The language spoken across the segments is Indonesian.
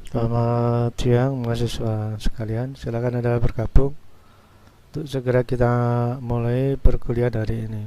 Selamat siang mahasiswa sekalian, silakan Anda bergabung untuk segera kita mulai perkuliahan hari ini.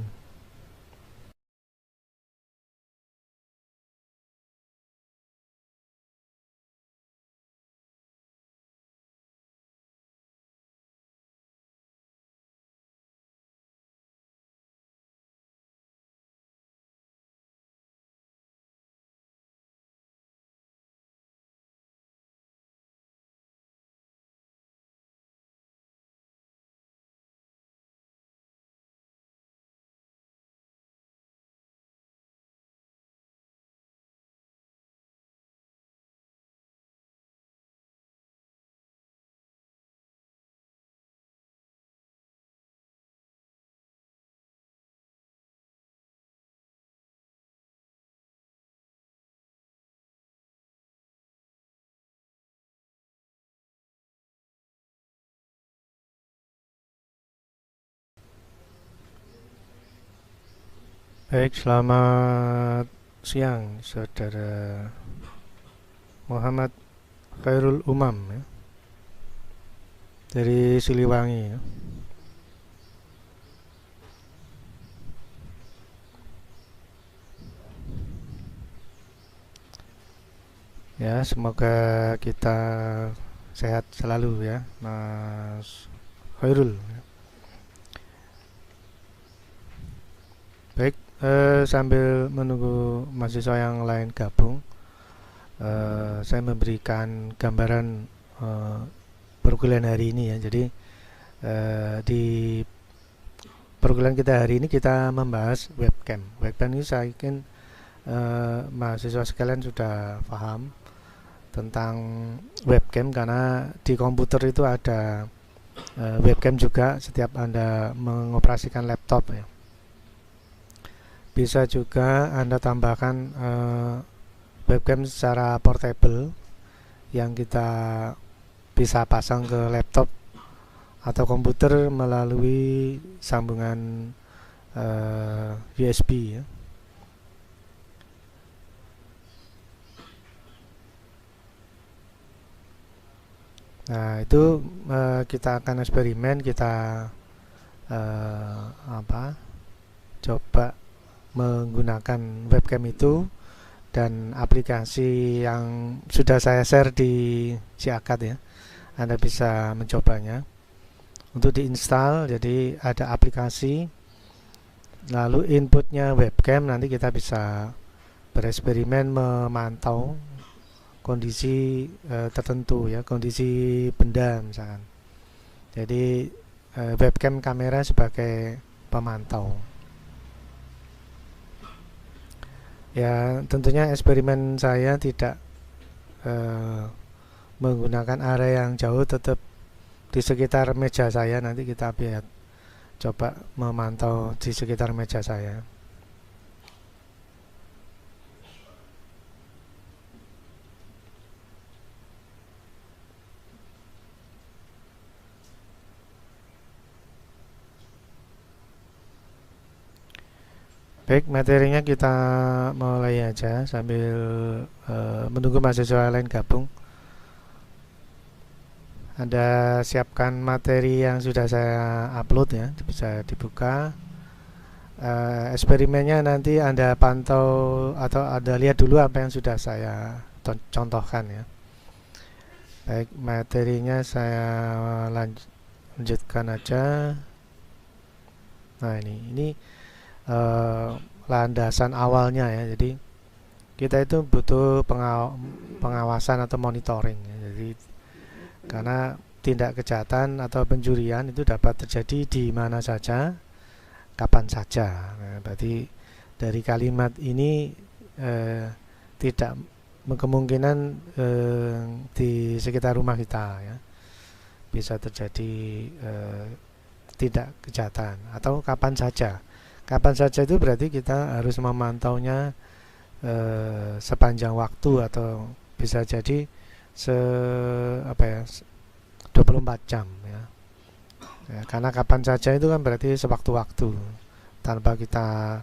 Baik, selamat siang saudara Muhammad Khairul Umam ya, dari Siliwangi ya. Ya, semoga kita sehat selalu ya, Mas Khairul. Baik, sambil menunggu mahasiswa yang lain gabung, saya memberikan gambaran eh, perkuliahan hari ini ya. Jadi di perkuliahan kita hari ini kita membahas webcam. Webcam ini saya yakin mahasiswa sekalian sudah paham tentang webcam karena di komputer itu ada webcam juga setiap Anda mengoperasikan laptop ya. Bisa juga Anda tambahkan webcam secara portable yang kita bisa pasang ke laptop atau komputer melalui sambungan USB ya. Nah, itu kita akan eksperimen, kita apa? Coba menggunakan webcam itu dan aplikasi yang sudah saya share di Ciakat ya. Anda bisa mencobanya. Untuk diinstal, jadi ada aplikasi, lalu inputnya webcam, nanti kita bisa bereksperimen memantau kondisi tertentu ya, kondisi benda misalkan. Jadi webcam kamera sebagai pemantau. Ya, tentunya eksperimen saya tidak eh, menggunakan area yang jauh, tetap di sekitar meja saya. Nanti kita lihat, coba memantau di sekitar meja saya. Baik, materinya kita mulai aja sambil menunggu mahasiswa lain gabung. Anda siapkan materi yang sudah saya upload ya, bisa dibuka. Eksperimennya nanti Anda pantau atau Anda lihat dulu apa yang sudah saya contohkan ya. Baik, materinya saya lanjutkan aja. Nah, ini eh, landasan awalnya ya. Jadi kita itu butuh pengawasan atau monitoring ya. Jadi karena tindak kejahatan atau pencurian itu dapat terjadi di mana saja, kapan saja. Nah, berarti dari kalimat ini tidak kemungkinan di sekitar rumah kita ya bisa terjadi tindak kejahatan atau kapan saja. Kapan saja itu berarti kita harus memantaunya sepanjang waktu atau bisa jadi se apa ya 24 jam ya. Ya, karena kapan saja itu kan berarti sewaktu-waktu tanpa kita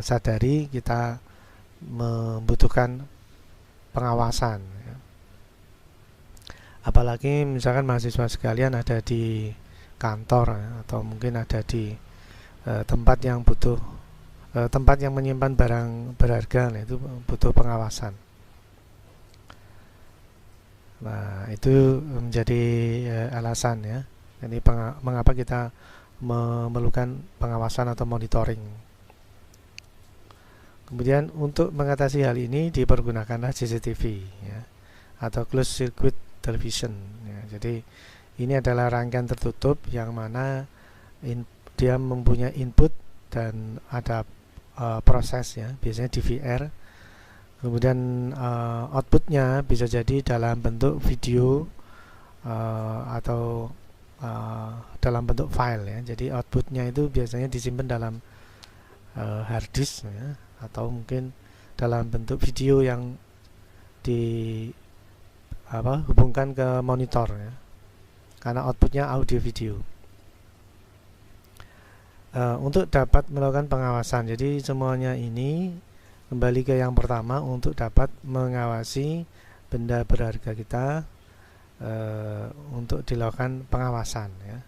sadari kita membutuhkan pengawasan ya. Apalagi misalkan mahasiswa sekalian ada di kantor ya, atau mungkin ada di tempat yang butuh tempat yang menyimpan barang berharga, nah itu butuh pengawasan. Nah, itu menjadi alasan ya. Jadi mengapa kita memerlukan pengawasan atau monitoring. Kemudian untuk mengatasi hal ini dipergunakanlah CCTV ya, atau closed circuit television ya. Jadi ini adalah rangkaian tertutup yang mana dia mempunyai input dan ada proses ya, biasanya DVR. Kemudian outputnya bisa jadi dalam bentuk video atau dalam bentuk file ya. Jadi outputnya itu biasanya disimpan dalam hard disk ya, atau mungkin dalam bentuk video yang hubungkan ke monitor ya, karena outputnya audio video. Untuk dapat melakukan pengawasan, jadi semuanya ini kembali ke yang pertama, untuk dapat mengawasi benda berharga kita untuk dilakukan pengawasan ya.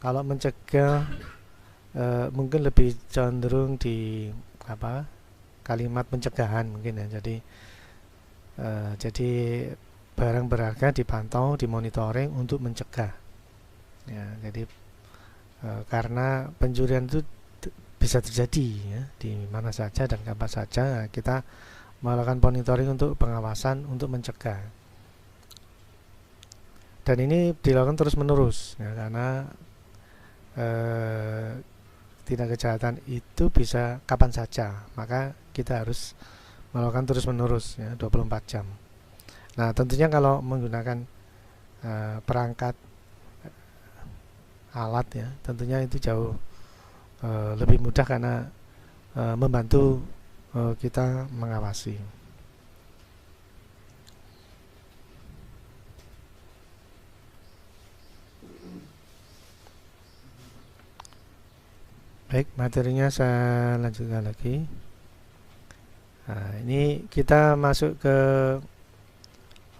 Kalau mencegah mungkin lebih cenderung di kalimat pencegahan mungkin ya. Jadi barang berharga dipantau, dimonitoring untuk mencegah ya. Jadi karena pencurian itu bisa terjadi ya, di mana saja dan kapan saja. Kita melakukan monitoring untuk pengawasan untuk mencegah, dan ini dilakukan terus menerus ya, karena tindak kejahatan itu bisa kapan saja, maka kita harus melakukan terus menerus ya, 24 jam. Nah, tentunya kalau menggunakan perangkat alat ya, tentunya itu jauh lebih mudah karena membantu kita mengawasi. Baik, materinya saya lanjutkan lagi. Nah, ini kita masuk ke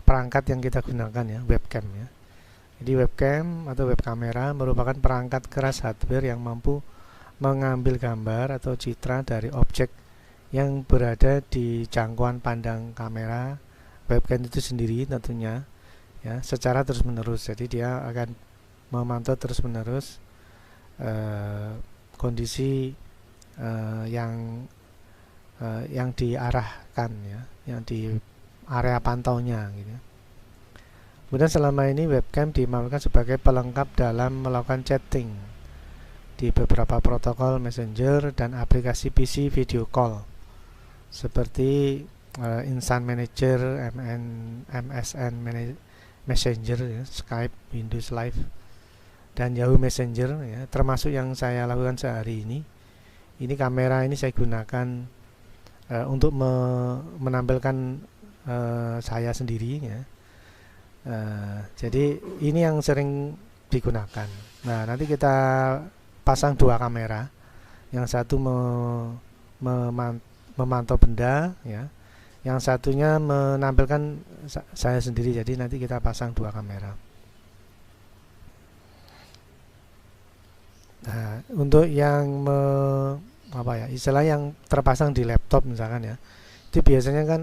perangkat yang kita gunakan ya, webcam ya. Jadi webcam atau web kamera merupakan perangkat keras hardware yang mampu mengambil gambar atau citra dari objek yang berada di jangkauan pandang kamera webcam itu sendiri tentunya ya, secara terus-menerus. Jadi dia akan memantau terus-menerus kondisi yang diarahkan ya, yang di area pantaunya gitu. Kemudian selama ini webcam dimaksudkan sebagai pelengkap dalam melakukan chatting di beberapa protokol messenger dan aplikasi PC video call seperti Instant Manager, MSN Messenger ya, Skype, Windows Live, dan Yahoo Messenger ya, termasuk yang saya lakukan sehari ini. Ini kamera ini saya gunakan untuk menampilkan saya sendiri ya. Jadi ini yang sering digunakan. Nah, nanti kita pasang dua kamera, yang satu memantau benda ya, yang satunya menampilkan saya sendiri. Jadi nanti kita pasang dua kamera. Nah, untuk yang istilah yang terpasang di laptop misalkan ya, itu biasanya kan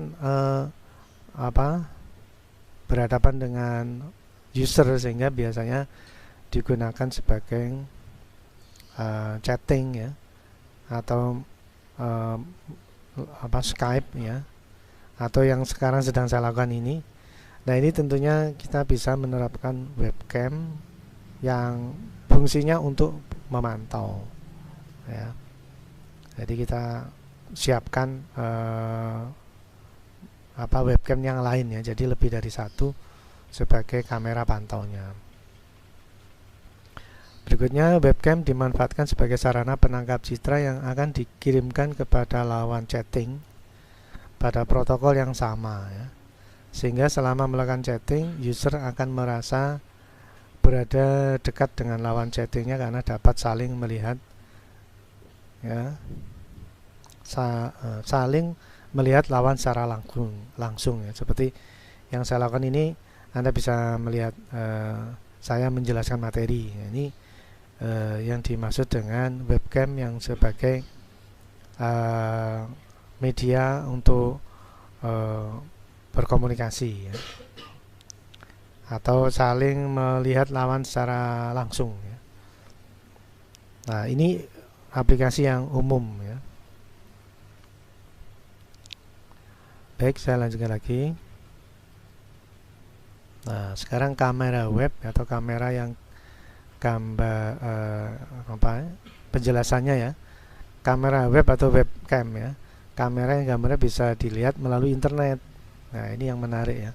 berhadapan dengan user, sehingga biasanya digunakan sebagai chatting ya, atau Skype ya, atau yang sekarang sedang saya lakukan ini. Nah, ini tentunya kita bisa menerapkan webcam yang fungsinya untuk memantau ya. Jadi kita siapkan webcam yang lain ya, jadi lebih dari satu sebagai kamera pantaunya. Berikutnya, webcam dimanfaatkan sebagai sarana penangkap citra yang akan dikirimkan kepada lawan chatting pada protokol yang sama ya. Sehingga selama melakukan chatting, user akan merasa berada dekat dengan lawan chattingnya karena dapat saling melihat ya, saling melihat lawan secara langsung ya. Seperti yang saya lakukan ini, Anda bisa melihat saya menjelaskan materi. Ini yang dimaksud dengan webcam yang sebagai media untuk berkomunikasi ya, atau saling melihat lawan secara langsung ya. Nah, ini aplikasi yang umum ya. Baik, saya lanjutkan lagi. Nah, sekarang kamera web atau kamera yang gambar penjelasannya ya. Kamera web atau webcam ya. Kamera yang gambarnya bisa dilihat melalui internet. Nah, ini yang menarik ya.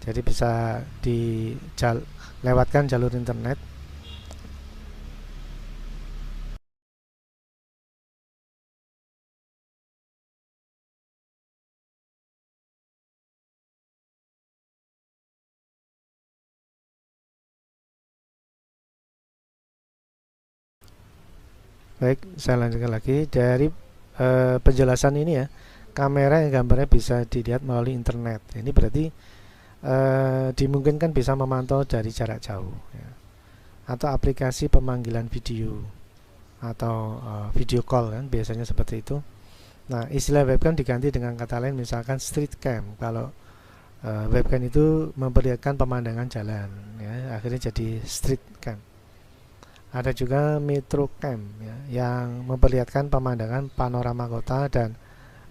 Jadi bisa lewatkan jalur internet. Baik, saya lanjutkan lagi dari penjelasan ini ya. Kamera yang gambarnya bisa dilihat melalui internet. Ini berarti dimungkinkan bisa memantau dari jarak jauh ya. Atau aplikasi pemanggilan video atau video call kan biasanya seperti itu. Nah, istilah webcam diganti dengan kata lain misalkan street cam. Kalau webcam itu memperlihatkan pemandangan jalan ya, akhirnya jadi street cam. Ada juga metro cam ya, yang memperlihatkan pemandangan panorama kota dan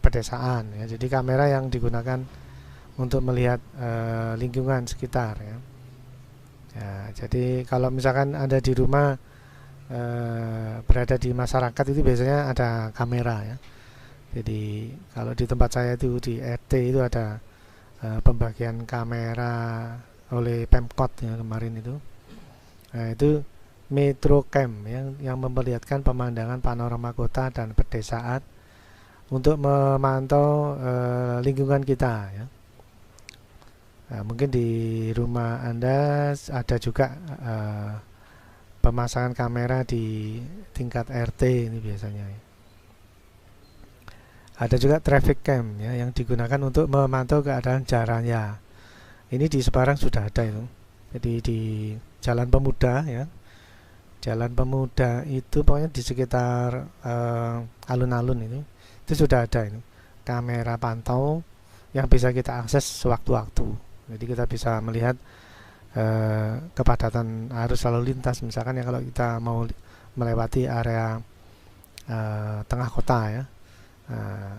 pedesaan ya. Jadi kamera yang digunakan untuk melihat lingkungan sekitar ya. Ya, jadi kalau misalkan Anda di rumah berada di masyarakat itu biasanya ada kamera ya. Jadi kalau di tempat saya itu di RT itu ada pembagian kamera oleh Pemkot ya kemarin itu. Nah, itu metro cam yang memperlihatkan pemandangan panorama kota dan pedesaan untuk memantau lingkungan kita ya. Nah, mungkin di rumah Anda ada juga pemasangan kamera di tingkat RT ini biasanya ya. Ada juga traffic cam ya, yang digunakan untuk memantau keadaan jalannya. Ini di Semarang sudah ada itu. Jadi di Jalan Pemuda ya. Jalan Pemuda itu pokoknya di sekitar alun-alun itu sudah ada itu kamera pantau yang bisa kita akses sewaktu-waktu. Jadi kita bisa melihat kepadatan arus lalu lintas misalkan ya, kalau kita mau melewati area tengah kota ya.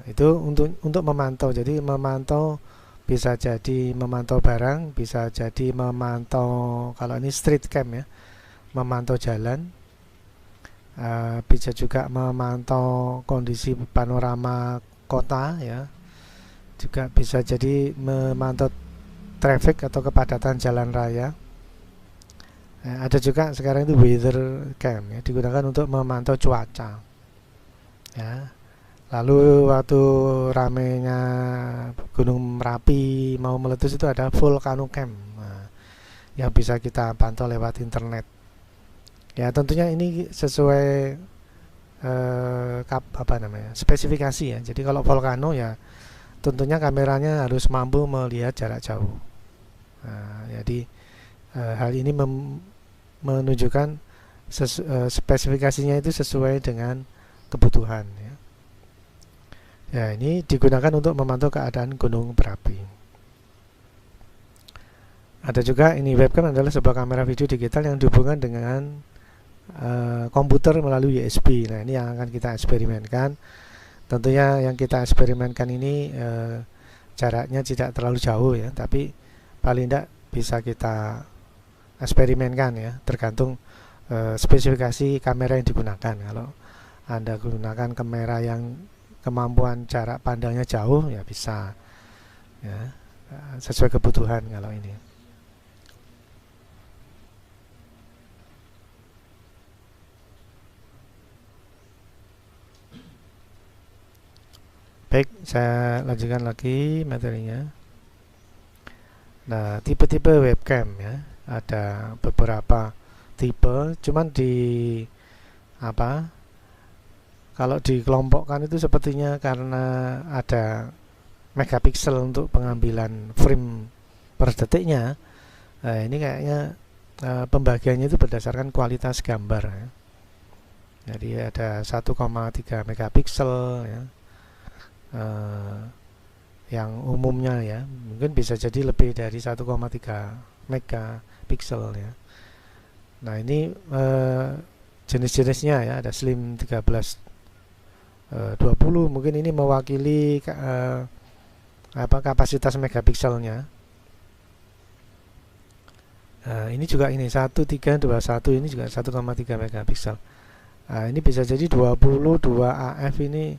Itu untuk memantau. Jadi memantau bisa jadi memantau barang, bisa jadi memantau, kalau ini street cam ya, memantau jalan, bisa juga memantau kondisi panorama kota ya, juga bisa jadi memantau traffic atau kepadatan jalan raya. Ada juga sekarang itu weather cam ya, digunakan untuk memantau cuaca ya. Lalu waktu ramenya Gunung Merapi mau meletus itu ada volcano cam yang bisa kita pantau lewat internet. Ya, tentunya ini sesuai spesifikasi ya. Jadi kalau volcano ya tentunya kameranya harus mampu melihat jarak jauh. Nah, jadi hal ini menunjukkan spesifikasinya itu sesuai dengan kebutuhan ya. Ya, ini digunakan untuk memantau keadaan gunung berapi. Ada juga ini webcam adalah sebuah kamera video digital yang dihubungkan dengan komputer melalui USB. Nah, ini yang akan kita eksperimenkan. Tentunya yang kita eksperimenkan ini jaraknya tidak terlalu jauh ya, tapi paling tidak bisa kita eksperimenkan ya, tergantung spesifikasi kamera yang digunakan. Kalau Anda gunakan kamera yang kemampuan jarak pandangnya jauh ya bisa ya, sesuai kebutuhan kalau ini. Baik, saya lanjutkan lagi materinya. Nah, tipe-tipe webcam ya, ada beberapa tipe, cuman kalau dikelompokkan itu sepertinya karena ada megapiksel untuk pengambilan frame per detiknya, Nah, ini kayaknya pembagiannya itu berdasarkan kualitas gambar ya. Jadi ada 1,3 megapiksel ya. Eh, yang umumnya ya, mungkin bisa jadi lebih dari 1,3 megapiksel ya. Nah, ini jenis-jenisnya ya, ada slim 1320, mungkin ini mewakili kapasitas megapikselnya. Ini juga ini 1321, ini juga 1,3 megapiksel. Ini bisa jadi 22 AF, ini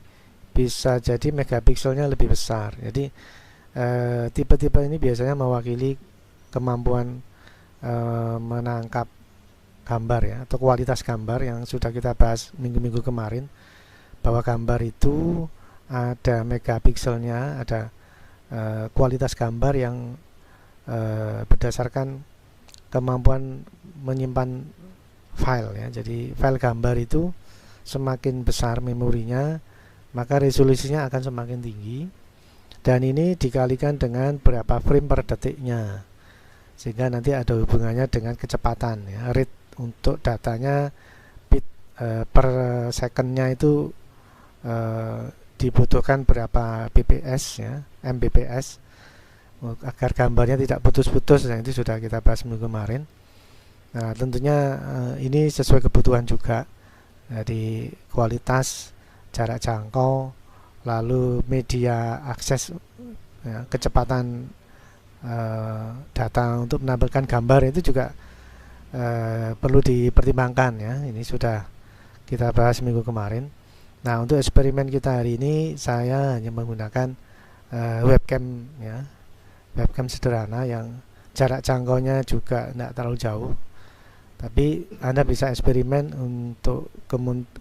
bisa jadi megapikselnya lebih besar. Jadi tipe-tipe ini biasanya mewakili kemampuan menangkap gambar ya, atau kualitas gambar yang sudah kita bahas minggu-minggu kemarin, bahwa gambar itu ada megapikselnya, ada kualitas gambar yang berdasarkan kemampuan menyimpan file ya. Jadi file gambar itu semakin besar memorinya, maka resolusinya akan semakin tinggi, dan ini dikalikan dengan berapa frame per detiknya, sehingga nanti ada hubungannya dengan kecepatan ya, rate untuk datanya, bit per secondnya itu dibutuhkan berapa bps ya, mbps, agar gambarnya tidak putus-putus. Nah, itu sudah kita bahas minggu kemarin. Nah, tentunya ini sesuai kebutuhan juga. Jadi kualitas, jarak jangkau, lalu media akses ya, kecepatan data untuk menampilkan gambar itu juga perlu dipertimbangkan ya. Ini sudah kita bahas minggu kemarin. Nah, untuk eksperimen kita hari ini saya hanya menggunakan webcam ya, webcam sederhana yang jarak jangkaunya juga tidak terlalu jauh. Tapi Anda bisa eksperimen untuk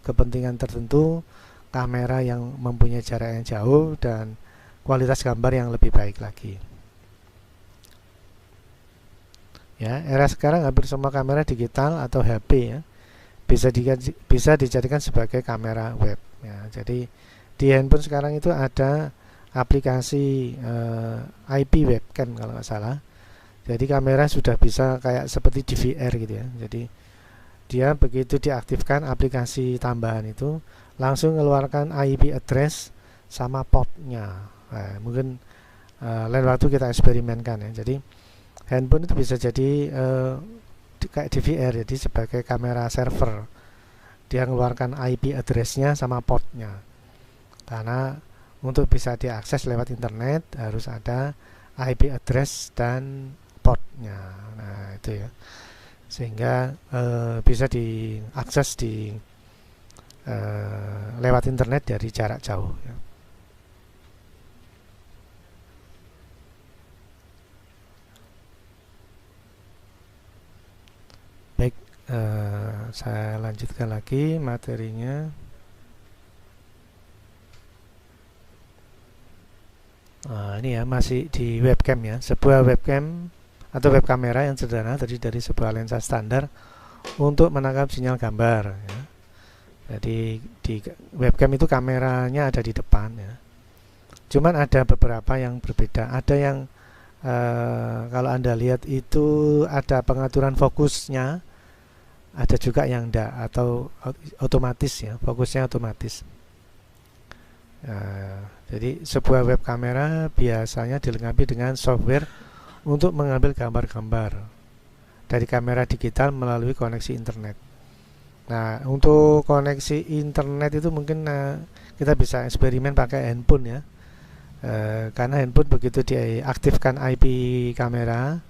kepentingan tertentu, kamera yang mempunyai jarak yang jauh dan kualitas gambar yang lebih baik lagi. Ya, era sekarang hampir semua kamera digital atau HP ya bisa dijadikan sebagai kamera web ya. Jadi di handphone sekarang itu ada aplikasi IP webcam kalau nggak salah. Jadi kamera sudah bisa kayak seperti DVR gitu ya. Jadi dia begitu diaktifkan aplikasi tambahan itu, langsung mengeluarkan IP address sama portnya. Nah, mungkin lain waktu kita eksperimenkan ya. Jadi handphone itu bisa jadi kayak DVR, jadi sebagai kamera server. Dia mengeluarkan IP addressnya sama portnya. Karena untuk bisa diakses lewat internet harus ada IP address dan portnya. Nah, itu ya. Sehingga bisa diakses lewat internet dari jarak jauh ya. Baik, saya lanjutkan lagi materinya. Ini ya, masih di webcam ya, sebuah webcam atau web kamera yang sederhana terdiri dari sebuah lensa standar untuk menangkap sinyal gambar ya. Jadi di webcam itu kameranya ada di depan ya. Cuman ada beberapa yang berbeda. Ada yang kalau Anda lihat itu ada pengaturan fokusnya, ada juga yang enggak, atau otomatis ya, fokusnya otomatis. Jadi sebuah web kamera biasanya dilengkapi dengan software untuk mengambil gambar-gambar dari kamera digital melalui koneksi internet. Nah, untuk koneksi internet itu mungkin kita bisa eksperimen pakai handphone ya. Karena handphone begitu diaktifkan IP kamera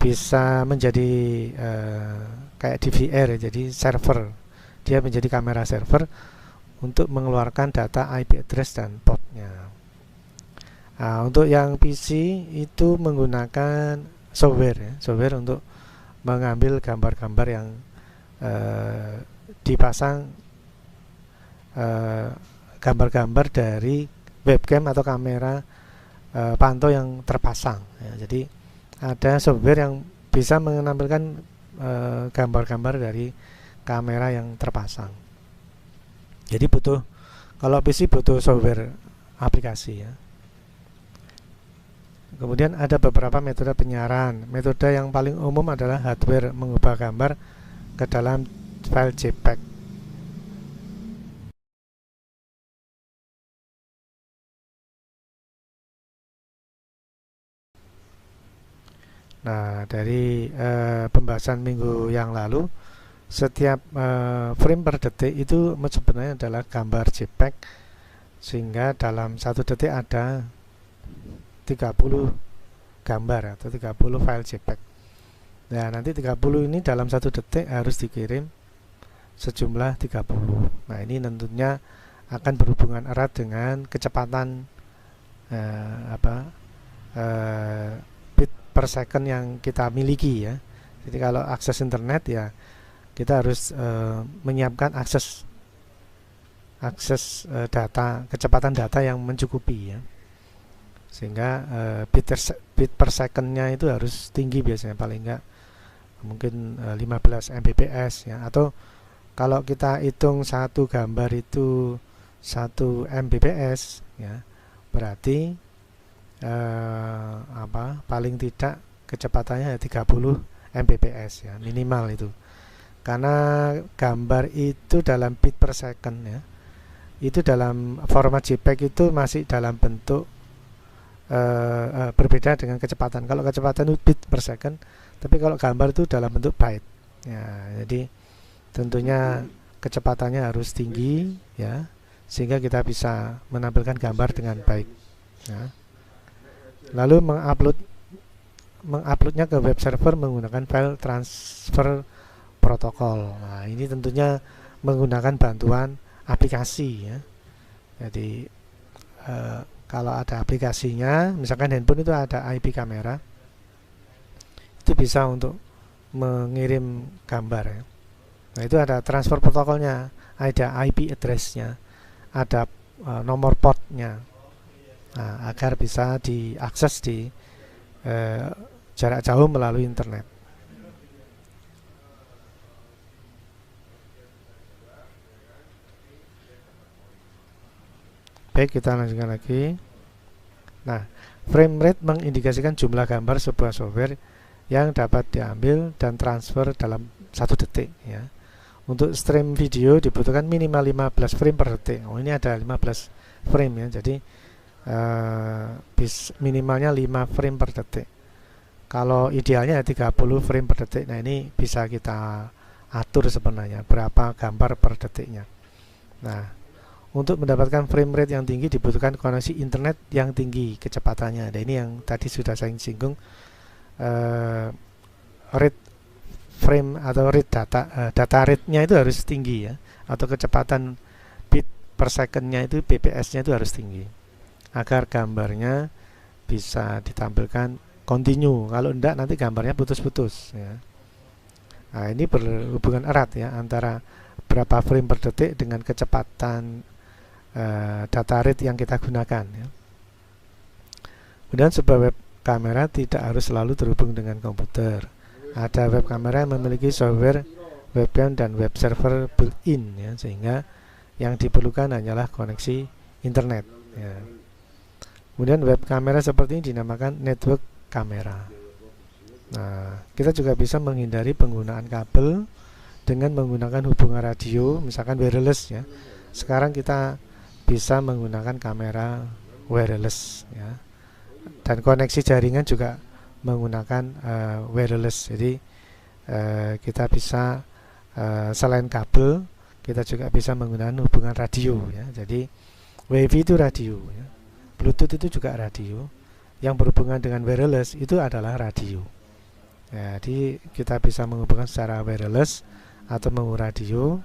bisa menjadi kayak DVR ya, jadi server. Dia menjadi kamera server untuk mengeluarkan data IP address dan portnya. Nah, untuk yang PC itu menggunakan software ya, software untuk mengambil gambar-gambar yang dipasang gambar-gambar dari webcam atau kamera pantau yang terpasang ya. Jadi ada software yang bisa menampilkan gambar-gambar dari kamera yang terpasang. Jadi kalau PC butuh software aplikasi ya. Kemudian ada beberapa metode penyiaran. Metode yang paling umum adalah hardware mengubah gambar ke dalam file JPEG. Nah, dari pembahasan minggu yang lalu, setiap frame per detik itu sebenarnya adalah gambar JPEG, sehingga dalam satu detik ada 30 gambar atau 30 file JPEG. Nah, nanti 30 ini dalam satu detik harus dikirim sejumlah 30. Nah, ini tentunya akan berhubungan erat dengan kecepatan bit per second yang kita miliki ya. Jadi kalau akses internet ya kita harus menyiapkan akses data, kecepatan data yang mencukupi ya, sehingga bit per secondnya itu harus tinggi, biasanya paling enggak mungkin 15 Mbps ya, atau kalau kita hitung satu gambar itu 1 Mbps ya, berarti paling tidak kecepatannya 30 Mbps ya, minimal itu. Karena gambar itu dalam bit per second ya, itu dalam format JPEG itu masih dalam bentuk berbeda dengan kecepatan. Kalau kecepatan itu bit per second, tapi kalau gambar itu dalam bentuk byte ya, jadi tentunya kecepatannya harus tinggi ya, sehingga kita bisa menampilkan gambar dengan baik ya. Lalu menguploadnya ke web server menggunakan file transfer protokol. Nah, ini tentunya menggunakan bantuan aplikasi ya. Jadi kalau ada aplikasinya, misalkan handphone itu ada IP kamera, itu bisa untuk mengirim gambar ya. Nah, itu ada transfer protokolnya, ada IP address-nya, ada nomor portnya. Nah, agar bisa diakses di jarak jauh melalui internet. Baik, kita lanjutkan lagi. Nah, frame rate mengindikasikan jumlah gambar sebuah software yang dapat diambil dan transfer dalam 1 detik ya. Untuk stream video dibutuhkan minimal 15 frame per detik. Oh, ini ada 15 frame ya. Jadi minimalnya 5 frame per detik. Kalau idealnya 30 frame per detik. Nah, ini bisa kita atur sebenarnya berapa gambar per detiknya. Nah, untuk mendapatkan frame rate yang tinggi dibutuhkan koneksi internet yang tinggi kecepatannya. Nah, ini yang tadi sudah saya singgung, rate frame atau rate data rate-nya itu harus tinggi ya, atau kecepatan bit per second-nya itu, bps-nya itu harus tinggi agar gambarnya bisa ditampilkan continue. Kalau enggak nanti gambarnya putus-putus ya. Nah, ini berhubungan erat ya antara berapa frame per detik dengan kecepatan data rate yang kita gunakan ya. Kemudian sebuah web kamera tidak harus selalu terhubung dengan komputer. Ada web kamera yang memiliki software webcam dan web server built-in ya, sehingga yang diperlukan hanyalah koneksi internet ya. Kemudian web kamera seperti ini dinamakan network kamera. Nah, kita juga bisa menghindari penggunaan kabel dengan menggunakan hubungan radio, misalkan wireless ya. Sekarang kita bisa menggunakan kamera wireless ya. Dan koneksi jaringan juga menggunakan wireless. Jadi kita bisa selain kabel, kita juga bisa menggunakan hubungan radio ya. Jadi WiFi itu radio ya. Bluetooth itu juga radio. Yang berhubungan dengan wireless itu adalah radio. Ya, jadi kita bisa menghubungkan secara wireless atau menggunakan radio.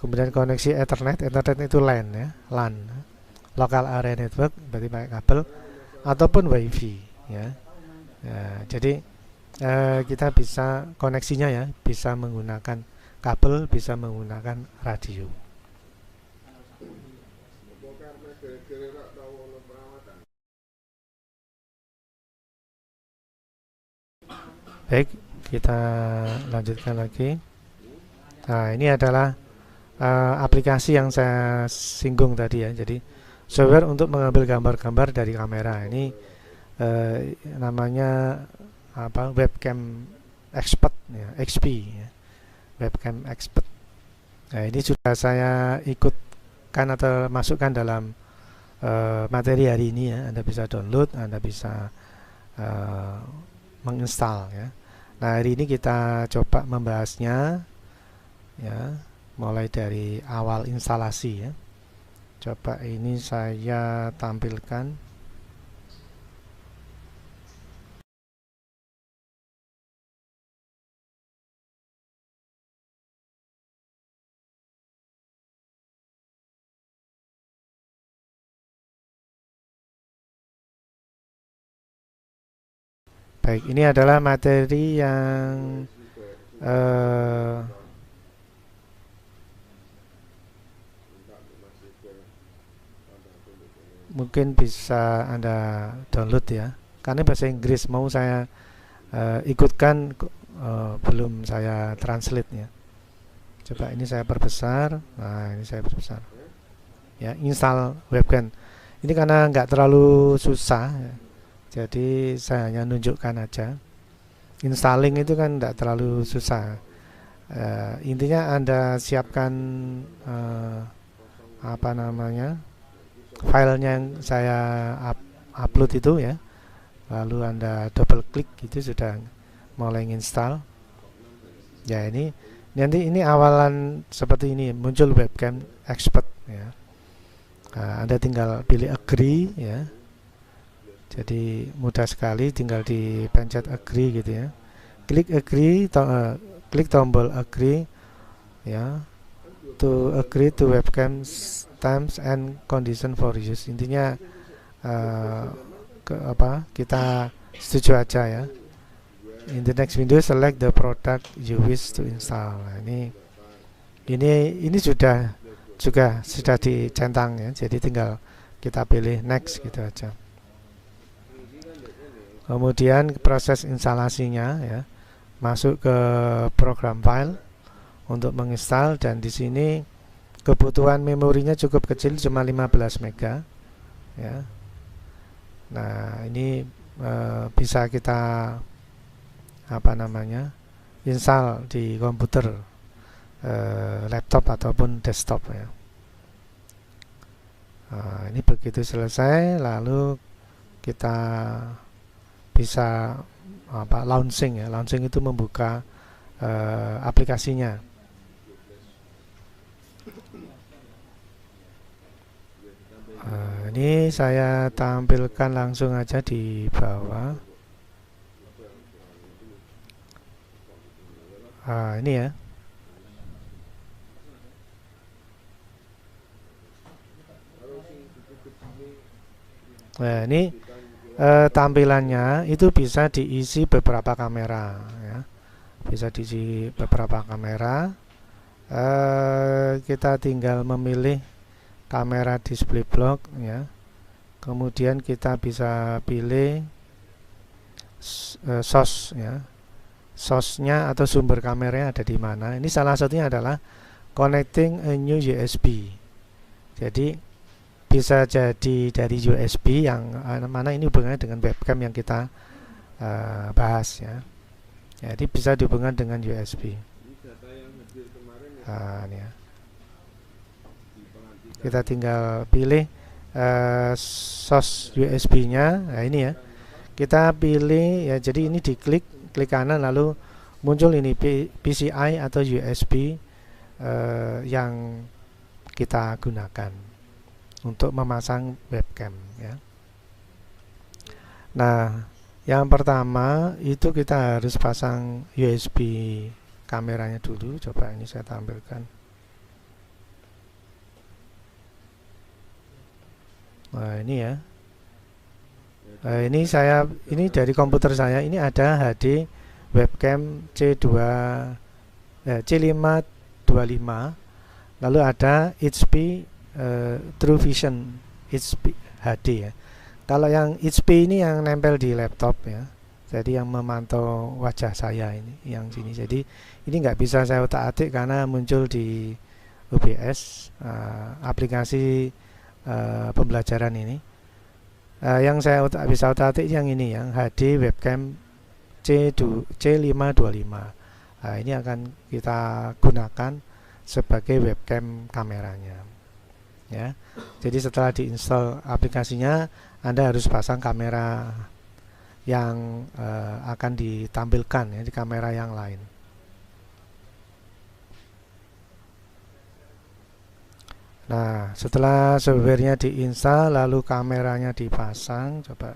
Kemudian koneksi Ethernet itu LAN ya, LAN, Local Area Network, berarti pakai kabel, ataupun WiFi ya. Ya, jadi kita bisa koneksinya ya, bisa menggunakan kabel, bisa menggunakan radio. Baik, kita lanjutkan lagi. Nah, ini adalah aplikasi yang saya singgung tadi ya. Jadi software untuk mengambil gambar-gambar dari kamera ini namanya apa, webcam expert ya, XP ya, webcam expert. Nah, ini sudah saya ikutkan atau masukkan dalam materi hari ini ya. Anda bisa download, Anda bisa menginstal ya. Nah, hari ini kita coba membahasnya ya, mulai dari awal instalasi ya. Coba ini saya tampilkan. Baik, ini adalah materi yang mungkin bisa Anda download ya. Karena bahasa Inggris mau saya ikutkan, belum saya translate ya. Coba ini saya perbesar. Nah, ini saya perbesar. Ya, install webcam. Ini karena nggak terlalu susah ya. Jadi saya hanya nunjukkan aja. Installing itu kan tidak terlalu susah. Intinya Anda siapkan apa namanya, filenya yang saya upload itu ya. Lalu Anda double klik, itu sudah mulai install. Ya, ini nanti ini awalan seperti ini, muncul webcam expert ya. Anda tinggal pilih agree ya. Jadi mudah sekali, tinggal dipencet agree gitu ya. Klik agree, klik tombol agree ya. To agree to webcam terms and condition for use. Intinya kita setuju aja ya. In the next window select the product you wish to install. Nah, ini sudah dicentang ya. Jadi tinggal kita pilih next gitu aja. Kemudian proses instalasinya ya, masuk ke program file untuk menginstal, dan di sini kebutuhan memorinya cukup kecil, cuma 15 MB ya. Nah, ini bisa kita apa namanya, install di komputer, laptop ataupun desktop ya. Nah, ini begitu selesai, lalu kita bisa launching ya. Launching itu membuka aplikasinya. Ini saya tampilkan langsung aja di bawah. Ini ya. Nah, ini tampilannya itu bisa diisi beberapa kamera ya. Bisa diisi beberapa kamera. Kita tinggal memilih kamera display block ya. Kemudian kita bisa pilih source ya. Source-nya atau sumber kameranya ada di mana. Ini salah satunya adalah connecting a new USB. Jadi bisa jadi dari USB yang mana ini hubungannya dengan webcam yang kita bahas ya. Jadi bisa dihubungkan dengan USB. Ini ya. Kita tinggal pilih source USB-nya. Nah, ini ya. Kita pilih ya, jadi ini diklik, klik kanan, lalu muncul ini PCI atau USB yang kita gunakan untuk memasang webcam ya. Nah, yang pertama itu kita harus pasang USB kameranya dulu. Coba ini saya tampilkan. Nah, ini ya. Ini dari komputer saya, ini ada HD webcam C525, lalu ada HP True Vision HP HD ya. Kalau yang HP ini yang nempel di laptop ya, jadi yang memantau wajah saya ini yang sini. Jadi ini nggak bisa saya utak-atik karena muncul di OBS, aplikasi pembelajaran ini. Yang saya bisa otak-atik yang ini, yang HD webcam C525. Nah, ini akan kita gunakan sebagai webcam kameranya ya. Jadi setelah diinstal aplikasinya, Anda harus pasang kamera yang akan ditampilkan ya di kamera yang lain. Nah, setelah softwarenya diinstal lalu kameranya dipasang, coba.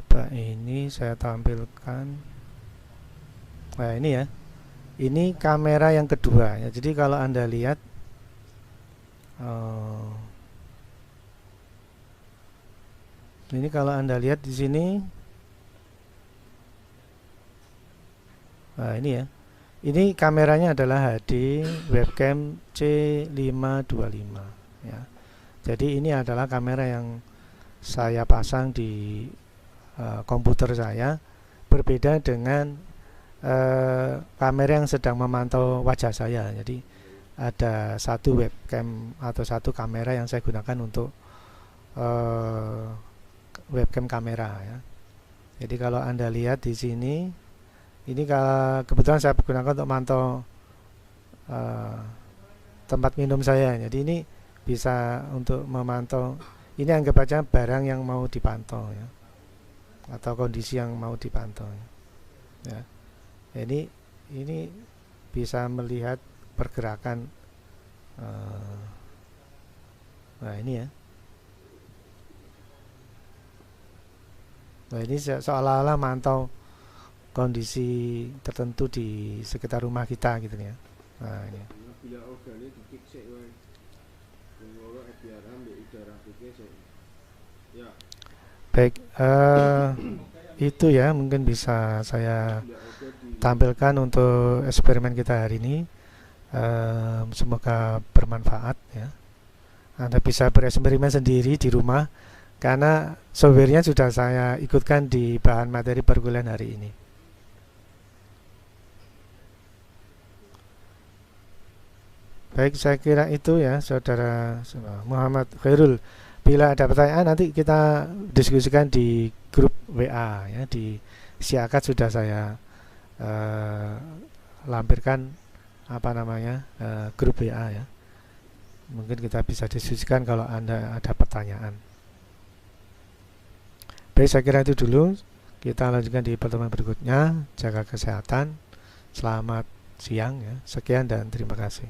Coba ini saya tampilkan. Nah, ini ya. Ini kamera yang kedua ya. Jadi kalau Anda lihat ini kalau Anda lihat di sini, nah ini ya, ini kameranya adalah HD webcam C525 ya. Jadi ini adalah kamera yang saya pasang di komputer saya, berbeda dengan kamera yang sedang memantau wajah saya. Jadi ada satu webcam atau satu kamera yang saya gunakan untuk webcam kamera ya. Jadi kalau Anda lihat di sini, ini kalau kebetulan saya gunakan untuk mantau tempat minum saya. Jadi ini bisa untuk memantau, ini anggap aja barang yang mau dipantau ya, atau kondisi yang mau dipantau ya. Ini bisa melihat pergerakan. Nah ini ya. Nah ini seolah-olah mantau kondisi tertentu di sekitar rumah kita gitu ya. Nah ini. Baik, itu ya mungkin bisa saya tampilkan untuk eksperimen kita hari ini. Semoga bermanfaat ya. Anda bisa bereksperimen sendiri di rumah, karena softwarenya sudah saya ikutkan di bahan materi perkuliahan hari ini. Baik, saya kira itu ya Saudara Muhammad Khairul. Bila ada pertanyaan nanti kita diskusikan di grup WA ya, di Siakat sudah saya lampirkan grup WA ya. Mungkin kita bisa diskusikan kalau Anda ada pertanyaan. Baik, saya kira itu dulu. Kita lanjutkan di pertemuan berikutnya. Jaga kesehatan. Selamat siang ya. Sekian dan terima kasih.